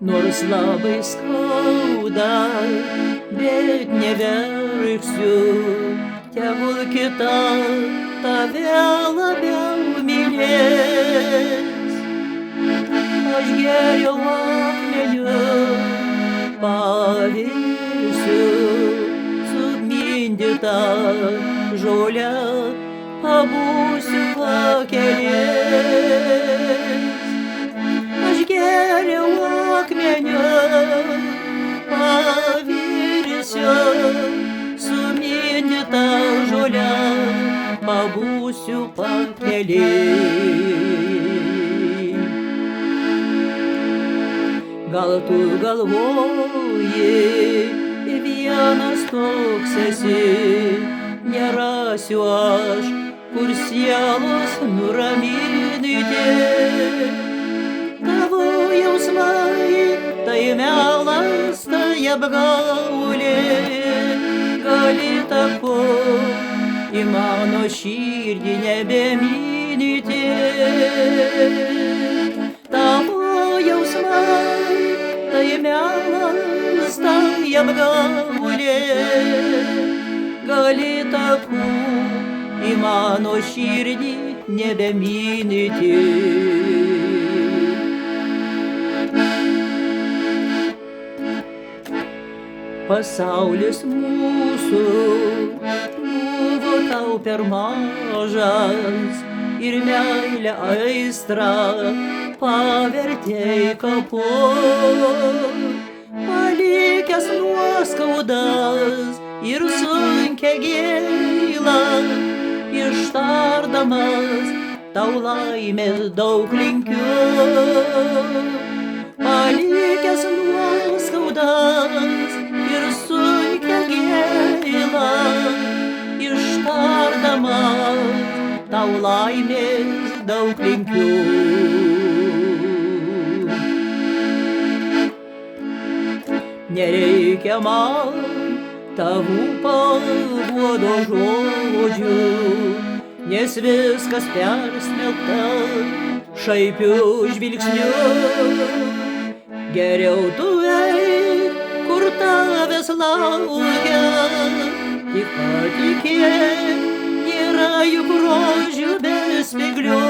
Nors labai skauda, bet neverksiu, tegul kita tave labiau mylės. Aš geriau akmeniu pavirsiu, sumindyta žole pabūsiu pakelės. Aš geriau akmeniu pavirsiu, sumindyta žole pabūsiu pakelės. Gal tu galvoji, vienas toks esi, nerasiu aš, kur sielos nuraminti. Tavo jausmai, tai melas, tai apgaulė, gali tapo į mano širdį nebemynyti. Tavo jausmai, tai melas, tai apgaulė, gali tapo į mano širdį nebemynyti. Pasaulis mūsų buvo tau per mažas ir meilę aistrą pavertei kapu. Palikęs nuoskaudas ir sunkią gėlą, ištardamas tau laimės daug linkiu. Palikęs nuoskaudas ir sunkią gėlą, ištardamas tau laimės daug linkiu. Nereikia man tavų paguodo žodžių, nes viskas persmelkta šaipiu žvilgsniu. Geriau tu eik, kur tavęs laukia, tik patikėk, nėra juk rožių be spyglių.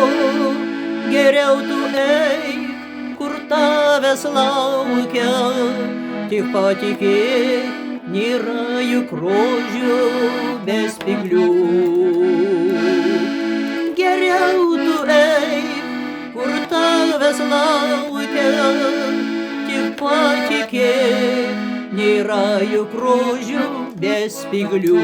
Geriau tu eik, kur tavęs laukia, tik patikėk, nėra juk rožių be spyglių. Geriau tu eik, kur tavęs laukia, tik patikėk, nėra juk rožių be spyglių.